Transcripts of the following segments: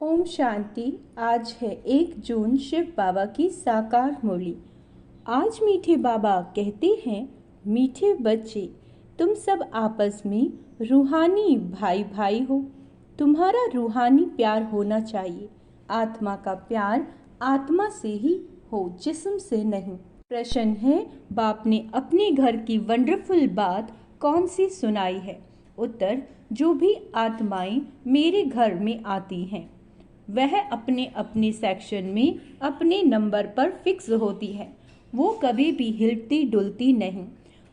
ओम शांति। आज है 1 जून, शिव बाबा की साकार मुरली। आज मीठे बाबा कहते हैं, मीठे बच्चे तुम सब आपस में रूहानी भाई भाई हो। तुम्हारा रूहानी प्यार होना चाहिए। आत्मा का प्यार आत्मा से ही हो, जिस्म से नहीं। प्रश्न है, बाप ने अपने घर की वंडरफुल बात कौन सी सुनाई है? उत्तर, जो भी आत्माएं मेरे घर में आती हैं वह अपने अपने सेक्शन में अपने नंबर पर फिक्स होती है। वो कभी भी हिलती डुलती नहीं।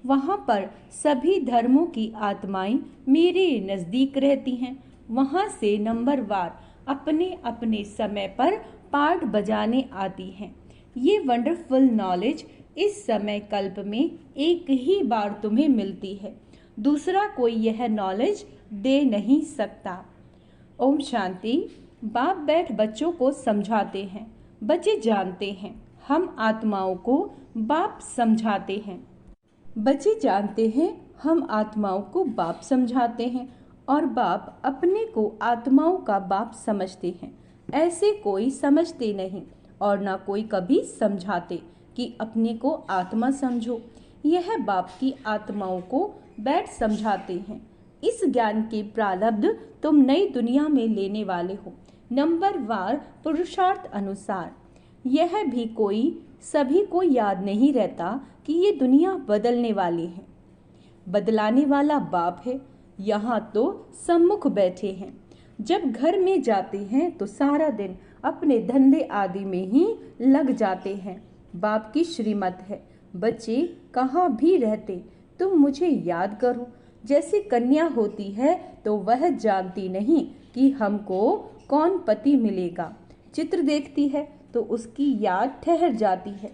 वहाँ पर सभी धर्मों की आत्माएं मेरे नज़दीक रहती हैं। वहाँ से नंबरवार अपने अपने समय पर पाठ बजाने आती हैं। ये वंडरफुल नॉलेज इस समय कल्प में एक ही बार तुम्हें मिलती है। दूसरा कोई यह नॉलेज दे नहीं सकता। ओम शांति। बाप बैठ बच्चों को समझाते हैं। बच्चे जानते हैं हम आत्माओं को बाप समझाते हैं। बच्चे जानते हैं हम आत्माओं को बाप समझाते हैं और बाप अपने को आत्माओं का बाप समझते हैं। ऐसे कोई समझते नहीं और ना कोई कभी समझाते कि अपने को आत्मा समझो। यह बाप की आत्माओं को बैठ समझाते हैं। इस ज्ञान के प्रारब्ध तुम नई दुनिया में लेने वाले हो, नंबरवार पुरुषार्थ अनुसार। यह भी कोई सभी को याद नहीं रहता कि ये दुनिया बदलने वाली है। बदलाने वाला बाप है। यहाँ तो सम्मुख बैठे हैं। जब घर में जाते हैं तो सारा दिन अपने धंधे आदि में ही लग जाते हैं। बाप की श्रीमत है, बच्चे कहाँ भी रहते तुम मुझे याद करो। जैसे कन्या होती है तो वह जानती नहीं कि हमको कौन पति मिलेगा। चित्र देखती है तो उसकी याद ठहर जाती है।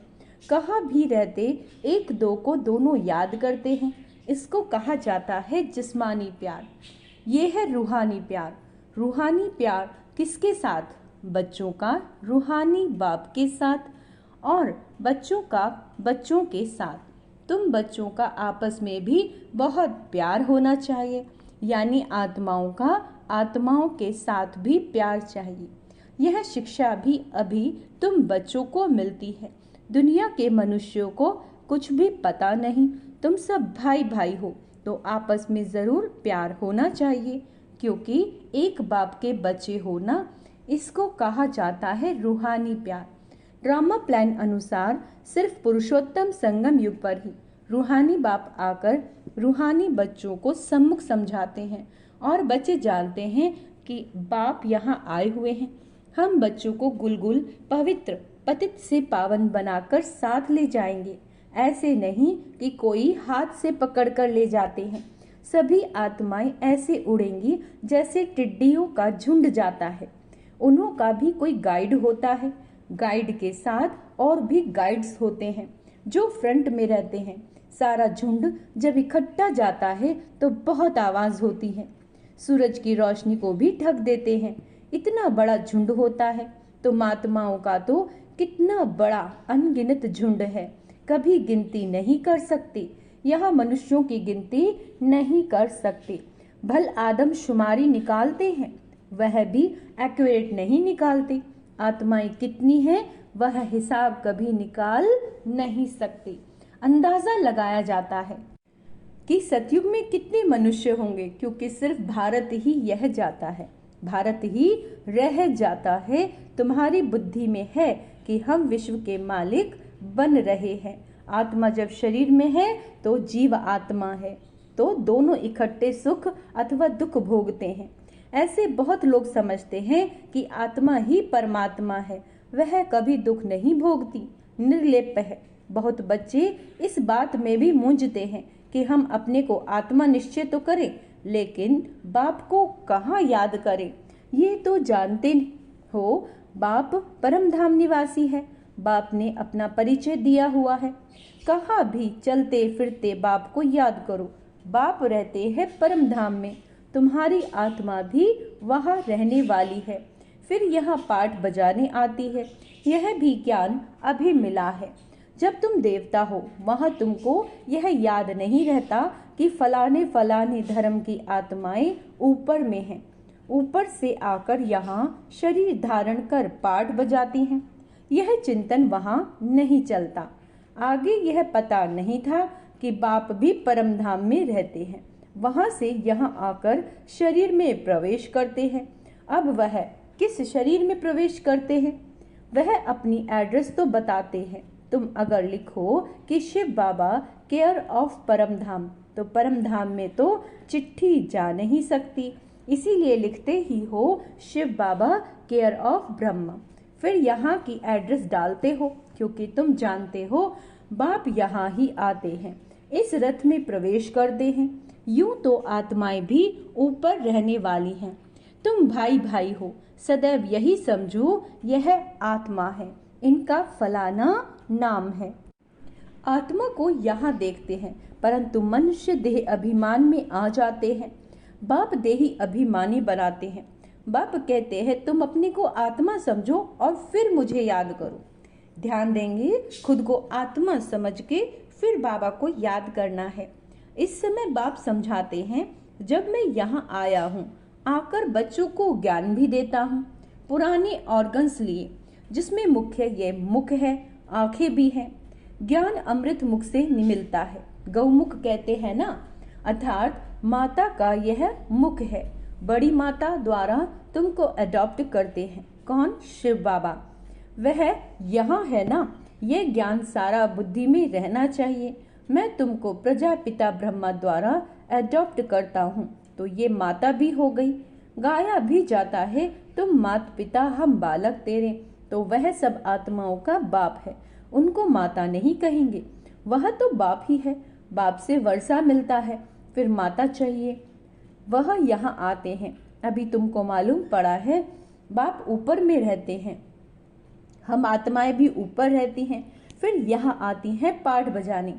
कहाँ भी रहते एक दो को दोनों याद करते हैं। इसको कहा जाता है जिस्मानी प्यार। ये है रूहानी प्यार। रूहानी प्यार किसके साथ? बच्चों का रूहानी बाप के साथ और बच्चों का बच्चों के साथ। तुम बच्चों का आपस में भी बहुत प्यार होना चाहिए, यानी आत्माओं का आत्माओं के साथ भी प्यार चाहिए। यह शिक्षा भी अभी तुम बच्चों को मिलती है। दुनिया के मनुष्यों को कुछ भी पता नहीं। तुम सब भाई भाई हो तो आपस में ज़रूर प्यार होना चाहिए, क्योंकि एक बाप के बच्चे होना, इसको कहा जाता है रूहानी प्यार। ड्रामा प्लान अनुसार सिर्फ पुरुषोत्तम संगम युग पर ही रूहानी बाप आकर रूहानी बच्चों को सम्मुख समझाते हैं और बच्चे जानते हैं कि बाप यहाँ आए हुए हैं। हम बच्चों को गुलगुल पवित्र पतित से पावन बनाकर साथ ले जाएंगे। ऐसे नहीं कि कोई हाथ से पकड़कर ले जाते हैं। सभी आत्माएं ऐसे उड़ेंगी जैसे टिड्डियों का झुंड जाता है। उन्हों का भी कोई गाइड होता है। गाइड के साथ और भी गाइड्स होते हैं जो फ्रंट में रहते हैं। सारा झुंड जब इकट्ठा जाता है तो बहुत आवाज होती है। सूरज की रोशनी को भी ढक देते हैं। इतना बड़ा झुंड होता है। तो महात्माओं का तो कितना बड़ा अनगिनत झुंड है, कभी गिनती नहीं कर सकते। यहाँ मनुष्यों की गिनती नहीं कर सकते। भल आदम शुमारी निकालते हैं, वह भी एक्यूरेट नहीं निकालते। आत्माएं कितनी हैं वह हिसाब कभी निकाल नहीं सकते। अंदाजा लगाया जाता है कि सतयुग में कितने मनुष्य होंगे, क्योंकि सिर्फ भारत ही यह जाता है, भारत ही रह जाता है। तुम्हारी बुद्धि में है कि हम विश्व के मालिक बन रहे हैं। आत्मा जब शरीर में है तो जीव आत्मा है, तो दोनों इकट्ठे सुख अथवा दुख भोगते हैं। ऐसे बहुत लोग समझते हैं कि आत्मा ही परमात्मा है, वह कभी दुख नहीं भोगती, निर्लेप है। बहुत बच्चे इस बात में भी मूंझते हैं कि हम अपने को आत्मा निश्चय तो करें, लेकिन बाप को कहाँ याद करें। ये तो जानते हो बाप परम धाम निवासी है। बाप ने अपना परिचय दिया हुआ है। कहाँ भी चलते फिरते बाप को याद करो। बाप रहते हैं परम धाम में। तुम्हारी आत्मा भी वहाँ रहने वाली है। फिर यहाँ पाठ बजाने आती है। यह भी ज्ञान अभी मिला है। जब तुम देवता हो वहाँ तुमको यह याद नहीं रहता कि फलाने फलाने धर्म की आत्माएं ऊपर में हैं। ऊपर से आकर यहाँ शरीर धारण कर पाठ बजाती हैं। यह चिंतन वहाँ नहीं चलता। आगे यह पता नहीं था कि बाप भी परम धाम में रहते हैं, वहाँ से यहाँ आकर शरीर में प्रवेश करते हैं। अब वह किस शरीर में प्रवेश करते हैं? वह अपनी एड्रेस तो बताते हैं। तुम अगर लिखो कि शिव बाबा केयर ऑफ परम धाम, तो परम धाम में तो चिट्ठी जा नहीं सकती, इसीलिए लिखते ही हो शिव बाबा केयर ऑफ ब्रह्म। फिर यहाँ की एड्रेस डालते हो, क्योंकि तुम जानते हो बाप यहाँ ही आते हैं, इस रथ में प्रवेश करते हैं। यूं तो आत्माएं भी ऊपर रहने वाली हैं। तुम भाई भाई हो, सदैव यही समझो यह आत्मा है, इनका फलाना नाम है। आत्मा को यहाँ देखते हैं, परंतु मनुष्य देह अभिमान में आ जाते हैं। बाप देही अभिमानी बनाते हैं। बाप कहते हैं तुम अपने को आत्मा समझो और फिर मुझे याद करो। ध्यान देंगे, खुद को आत्मा समझ के फिर बाबा को याद करना है। इस समय बाप समझाते हैं, जब मैं यहाँ आया हूँ, आकर बच्चों को ज्ञान भी देता हूँ। पुराने ऑर्गन्स लिए, जिसमें मुख्य ये मुख है, आंखें भी हैं। ज्ञान अमृत मुख से मिलता है, गौमुख कहते हैं ना, अर्थात माता का यह मुख है। बड़ी माता द्वारा तुमको अडॉप्ट करते हैं। कौन? शिव बाबा। वह यहाँ है ना। ये ज्ञान सारा बुद्धि में रहना चाहिए। मैं तुमको प्रजापिता ब्रह्मा द्वारा अडॉप्ट करता हूँ, तो ये माता भी हो गई। गाया भी जाता है तुम माता पिता हम बालक तेरे, तो वह सब आत्माओं का बाप है। उनको माता नहीं कहेंगे, वह तो बाप ही है। बाप से वर्षा मिलता है, फिर माता चाहिए। वह यहाँ आते हैं। अभी तुमको मालूम पड़ा है बाप ऊपर में रहते हैं, हम आत्माएं भी ऊपर रहती हैं। फिर यहाँ आती हैं पाठ बजाने।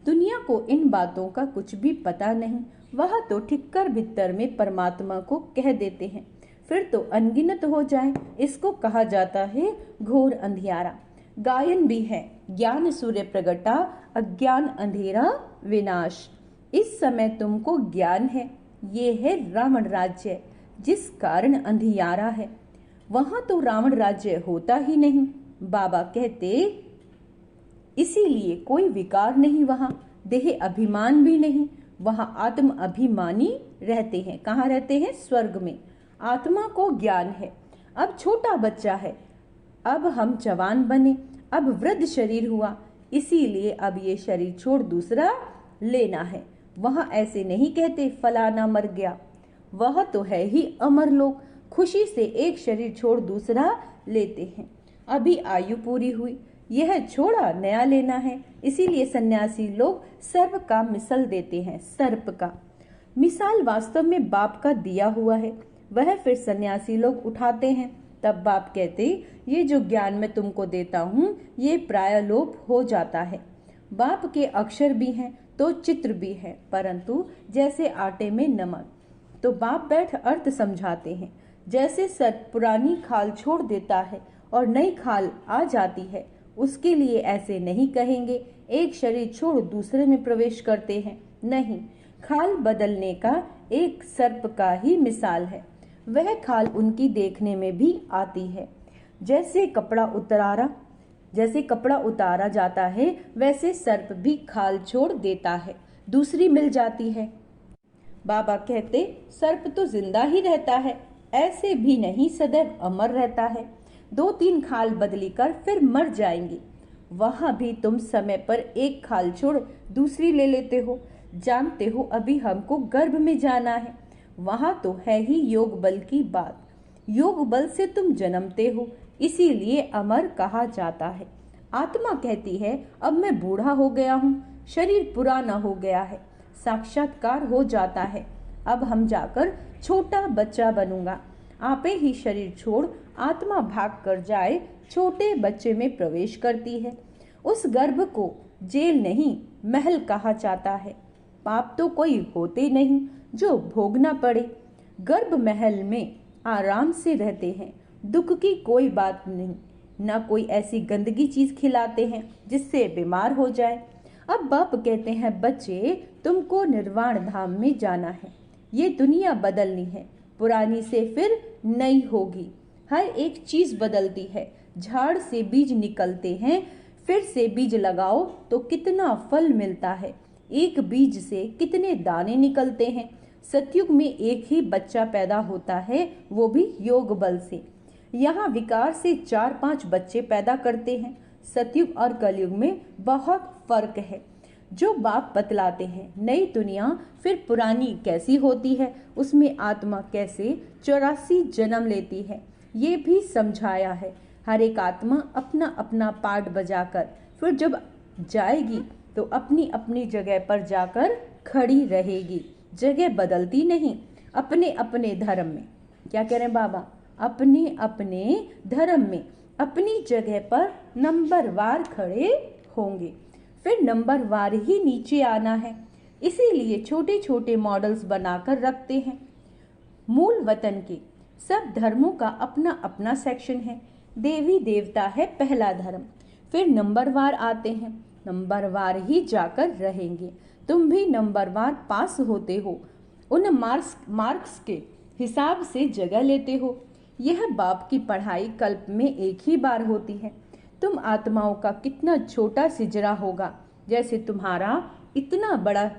दुनिया को इन बातों का कुछ भी पता नहीं, वह तो ठिक्कर भित्तर में परमात्मा को कह देते हैं, फिर तो अनगिनत हो जाए। इसको कहा जाता है घोर अंधियारा। गायन भी है, ज्ञान सूर्य प्रगटा, अज्ञान अंधेरा विनाश। इस समय तुमको ज्ञान है, ये है रावण राज्य, जिस कारण अंधियारा है। वहां तो रावण राज्य होता ही नहीं। बाबा कहते इसीलिए कोई विकार नहीं, वहां देह अभिमान भी नहीं, वहां आत्म अभिमानी रहते हैं। कहाँ रहते हैं? स्वर्ग में। आत्मा को ज्ञान है। अब छोटा बच्चा है, अब हम जवान बने, अब वृद्ध शरीर हुआ, इसीलिए अब ये शरीर छोड़ दूसरा लेना है। वहां ऐसे नहीं कहते फलाना मर गया, वह तो है ही अमर लोग, खुशी से एक शरीर छोड़ दूसरा लेते हैं। अभी आयु पूरी हुई, यह छोड़ा नया लेना है, इसीलिए सन्यासी लोग सर्प का मिसल देते हैं। सर्प का मिसाल वास्तव में बाप का दिया हुआ है, वह फिर सन्यासी लोग उठाते हैं। तब बाप कहते ये जो ज्ञान मैं तुमको देता हूँ ये प्रायलोप हो जाता है। बाप के अक्षर भी हैं तो चित्र भी है, परंतु जैसे आटे में नमक। तो बाप बैठ अर्थ समझाते हैं। जैसे सर्प पुरानी खाल छोड़ देता है और नई खाल आ जाती है, उसके लिए ऐसे नहीं कहेंगे एक शरीर छोड़ दूसरे में प्रवेश करते हैं, नहीं। खाल बदलने का एक सर्प का ही मिसाल है। वह खाल उनकी देखने में भी आती है। जैसे कपड़ा उतारा जाता है, वैसे सर्प भी खाल छोड़ देता है, दूसरी मिल जाती है। बाबा कहते सर्प तो जिंदा ही रहता है, ऐसे भी नहीं सदैव अमर रहता है। 2-3 खाल बदली कर फिर मर जाएंगे। वहां भी तुम समय पर एक खाल छोड़ दूसरी ले लेते हो। जानते हो अभी हमको गर्भ में जाना है, वहां तो है ही योग बल की बात। योग बल से तुम जन्मते हो, इसीलिए अमर कहा जाता है। आत्मा कहती है अब मैं बूढ़ा हो गया हूँ, शरीर पुराना हो गया है, साक्षात्कार हो जाता है, अब हम जाकर छोटा बच्चा बनूंगा। आपे ही शरीर छोड़ आत्मा भाग कर जाए, छोटे बच्चे में प्रवेश करती है। उस गर्भ को जेल नहीं महल कहा जाता है। पाप तो कोई होते नहीं जो भोगना पड़े। गर्भ महल में आराम से रहते हैं, दुख की कोई बात नहीं, ना कोई ऐसी गंदगी चीज खिलाते हैं जिससे बीमार हो जाए। अब बाप कहते हैं बच्चे तुमको निर्वाण धाम में जाना है, ये दुनिया बदलनी है, पुरानी से फिर नई होगी। हर एक चीज बदलती है। झाड़ से बीज निकलते हैं, फिर से बीज लगाओ तो कितना फल मिलता है। एक बीज से कितने दाने निकलते हैं। सतयुग में एक ही बच्चा पैदा होता है, वो भी योग बल से। यहाँ विकार से 4-5 बच्चे पैदा करते हैं। सतयुग और कलयुग में बहुत फर्क है। जो बाप बतलाते हैं नई दुनिया फिर पुरानी कैसी होती है, उसमें आत्मा कैसे 84 जन्म लेती है, ये भी समझाया है। हर एक आत्मा अपना अपना पार्ट बजाकर फिर जब जाएगी तो अपनी अपनी जगह पर जाकर खड़ी रहेगी। जगह बदलती नहीं, अपने अपने धर्म में। क्या कह रहे हैं बाबा? अपने अपने धर्म में अपनी जगह पर नंबरवार खड़े होंगे, फिर नंबरवार ही नीचे आना है। इसीलिए छोटे छोटे मॉडल्स बनाकर रखते हैं। मूल वतन के सब धर्मों का अपना अपना सेक्शन है। देवी देवता है पहला धर्म, फिर नंबरवार आते हैं। नंबरवार ही जाकर रहेंगे। तुम भी नंबरवार पास होते हो, उन मार्क्स के हिसाब से जगह लेते हो। यह बाप की पढ़ाई कल्प में एक ही बार होती है। तुम आत्माओं का कितना छोटा सिजरा होगा, जैसे तुम्हारा इतना बड़ा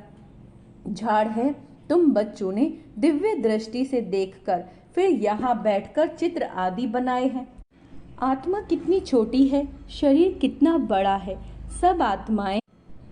झाड़ है। तुम बच्चों ने दिव्य दृष्टि से देखकर फिर यहाँ बैठकर चित्र आदि बनाए हैं। आत्मा कितनी छोटी है, शरीर कितना बड़ा है। सब आत्माएं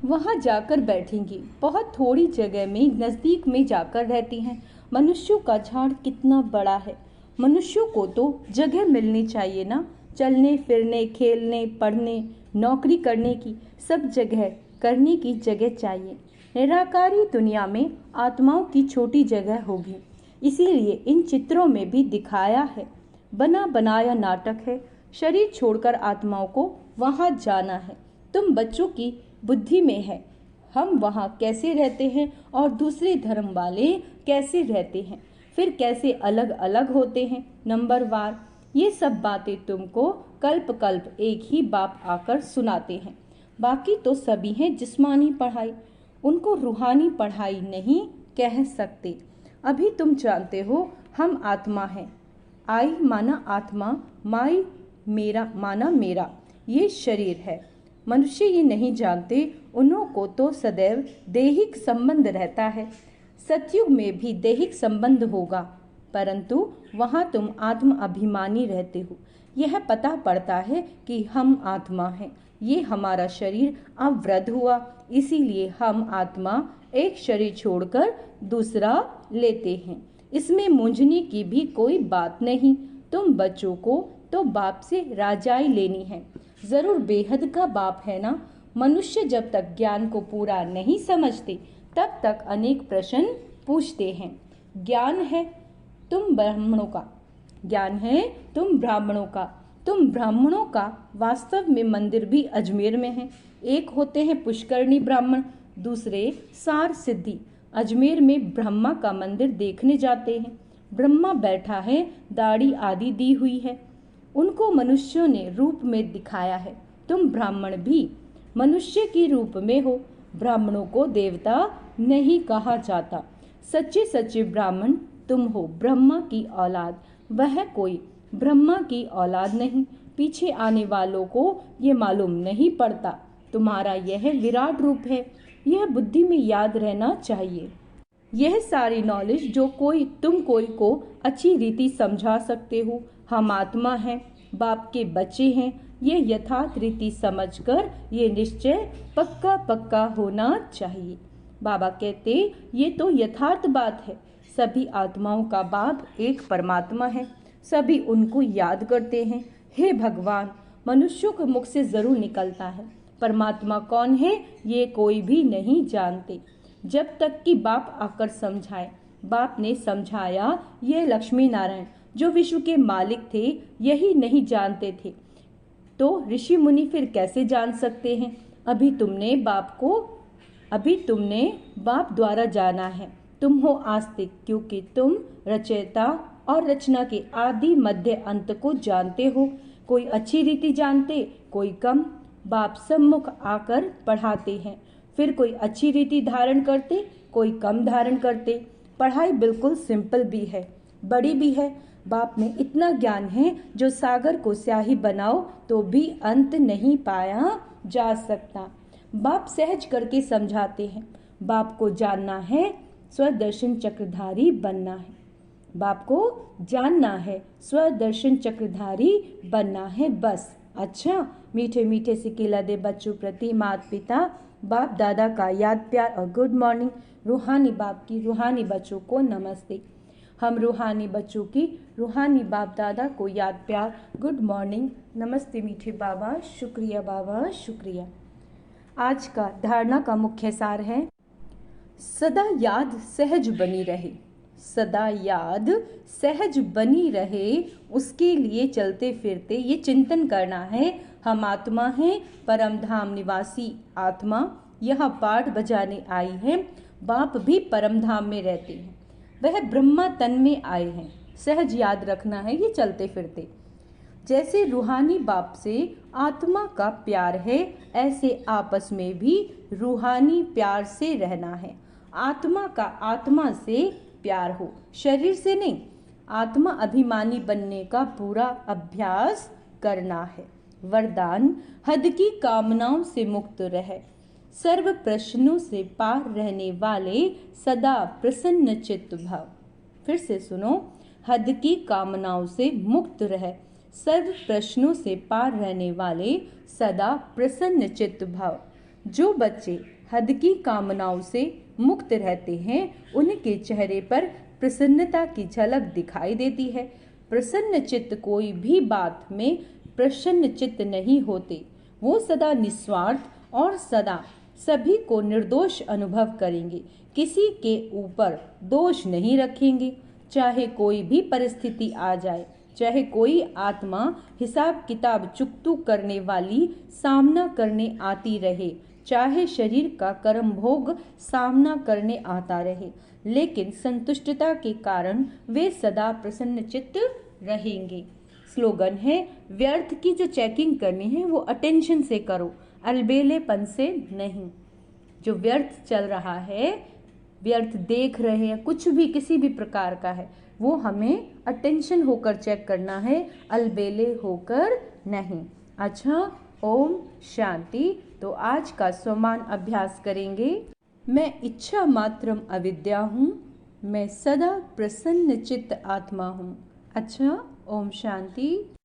वहाँ जाकर बैठेंगी, बहुत थोड़ी जगह में नजदीक में जाकर रहती हैं। मनुष्यों का झाड़ कितना बड़ा है। मनुष्यों को तो जगह मिलनी चाहिए ना, चलने फिरने, खेलने, पढ़ने, नौकरी करने की, सब जगह करने की जगह चाहिए। निराकारी दुनिया में आत्माओं की छोटी जगह होगी। इसीलिए इन चित्रों में भी दिखाया है। बना बनाया नाटक है। शरीर छोड़कर आत्माओं को वहाँ जाना है। तुम बच्चों की बुद्धि में है हम वहाँ कैसे रहते हैं और दूसरे धर्म वाले कैसे रहते हैं, फिर कैसे अलग अलग होते हैं नंबरवार। ये सब बातें तुमको कल्प कल्प एक ही बाप आकर सुनाते हैं। बाकी तो सभी हैं जिस्मानी पढ़ाई, उनको रूहानी पढ़ाई नहीं कह सकते। अभी तुम जानते हो हम आत्मा हैं। आई माना आत्मा, माई मेरा माना मेरा, ये शरीर है। मनुष्य ये नहीं जानते, उन्हों को तो सदैव दैहिक संबंध रहता है। सतयुग में भी दैहिक संबंध होगा, परंतु वहाँ तुम आत्म अभिमानी रहते हो। यह पता पड़ता है कि हम आत्मा हैं, ये हमारा शरीर अब वृद्ध हुआ, इसीलिए हम आत्मा एक शरीर छोड़कर दूसरा लेते हैं। इसमें मूंझने की भी कोई बात नहीं। तुम बच्चों को तो बाप से राजाई लेनी है, जरूर बेहद का बाप है ना। मनुष्य जब तक ज्ञान को पूरा नहीं समझते तब तक अनेक प्रश्न पूछते हैं। ज्ञान है तुम ब्राह्मणों का, ज्ञान है तुम ब्राह्मणों का। तुम ब्राह्मणों का वास्तव में मंदिर भी अजमेर में है। एक होते हैं पुष्करणी ब्राह्मण, दूसरे सार सिद्धि। अजमेर में ब्रह्मा का मंदिर देखने जाते हैं। ब्रह्मा बैठा है, दाढ़ी आदि दी हुई है। उनको मनुष्यों ने रूप में दिखाया है। तुम ब्राह्मण भी मनुष्य की रूप में हो। ब्राह्मणों को देवता नहीं कहा जाता। सच्चे सच्चे ब्राह्मण तुम हो, ब्रह्मा की औलाद। वह कोई ब्रह्मा की औलाद नहीं। पीछे आने वालों को ये मालूम नहीं पड़ता। तुम्हारा यह विराट रूप है, यह बुद्धि में याद रहना चाहिए। यह सारी नॉलेज जो तुम कोई को अच्छी रीति समझा सकते हो। हम आत्मा हैं, बाप के बच्चे हैं, ये यथार्थ रीति समझकर ये निश्चय पक्का पक्का होना चाहिए। बाबा कहते ये तो यथार्थ बात है। सभी आत्माओं का बाप एक परमात्मा है। सभी उनको याद करते हैं। हे भगवान, मनुष्यों के मुख से जरूर निकलता है, परमात्मा कौन है ये कोई भी नहीं जानते, जब तक कि बाप आकर समझाए। बाप ने समझाया, ये लक्ष्मी नारायण जो विश्व के मालिक थे यही नहीं जानते थे, तो ऋषि मुनि फिर कैसे जान सकते हैं। अभी तुमने बाप द्वारा जाना है। तुम हो आस्तिक, क्योंकि तुम रचयिता और रचना के आदि मध्य अंत को जानते हो। कोई अच्छी रीति जानते, कोई कम। बाप सम्मुख आकर पढ़ाते हैं, फिर कोई अच्छी रीति धारण करते, कोई कम धारण करते। पढ़ाई बिल्कुल सिंपल भी है। बड़ी भी है। बाप में इतना ज्ञान है जो सागर को स्याही बनाओ तो भी अंत नहीं पाया जा सकता। बाप सहज करके समझाते हैं। बाप को जानना है, स्वदर्शन चक्रधारी बनना है। बाप को जानना है, स्वदर्शन चक्रधारी बनना है बस। अच्छा, मीठे मीठे से केला दे बच्चों प्रति माता पिता बाप दादा का याद प्यार और गुड मॉर्निंग। रूहानी बाप की रूहानी बच्चों को नमस्ते। हम रूहानी बच्चों की रूहानी बाप दादा को याद प्यार गुड मॉर्निंग, नमस्ते मीठे बाबा, शुक्रिया बाबा, शुक्रिया। आज का धारणा का मुख्य सार है, सदा याद सहज बनी रहे। सदा याद सहज बनी रहे, उसके लिए चलते फिरते ये चिंतन करना है, हम आत्मा हैं, परम धाम निवासी आत्मा यहाँ पाठ बजाने आई है। बाप भी परम धाम में रहते हैं, वह ब्रह्मा तन में आए हैं। सहज याद रखना है ये चलते फिरते। जैसे रूहानी बाप से आत्मा का प्यार है, ऐसे आपस में भी रूहानी प्यार से रहना है। आत्मा का आत्मा से प्यार हो, शरीर से नहीं। आत्मा अभिमानी बनने का पूरा अभ्यास करना है। वरदान, हद की कामनाओं से मुक्त रहे, सर्व प्रश्नों से पार रहने वाले सदा प्रसन्न चित्त भव। फिर से सुनो, हद की कामनाओं से मुक्त रहे, सर्व प्रश्नों से पार रहने वाले सदा प्रसन्न चित्त भव। जो बच्चे हद की कामनाओं से मुक्त रहते हैं, उनके चेहरे पर प्रसन्नता की झलक दिखाई देती है। प्रसन्न चित्त कोई भी बात में प्रसन्न चित्त नहीं होते। वो सदा निस्वार्थ और सदा सभी को निर्दोष अनुभव करेंगे, किसी के ऊपर दोष नहीं रखेंगे। चाहे कोई भी परिस्थिति आ जाए, चाहे कोई आत्मा हिसाब किताब चुकतू करने वाली सामना करने आती रहे, चाहे शरीर का कर्म भोग सामना करने आता रहे, लेकिन संतुष्टता के कारण वे सदा प्रसन्न चित्त रहेंगे। स्लोगन है, व्यर्थ की जो चेकिंग करनी है वो अटेंशन से करो, अलबेलेपन से नहीं। जो व्यर्थ चल रहा है, व्यर्थ देख रहे हैं, कुछ भी किसी भी प्रकार का है, वो हमें अटेंशन होकर चेक करना है, अलबेले होकर नहीं। अच्छा, ओम शांति। तो आज का स्वमान अभ्यास करेंगे। मैं इच्छा मात्रम अविद्या हूँ, मैं सदा प्रसन्न चित्त आत्मा हूँ। अच्छा, ओम शांति।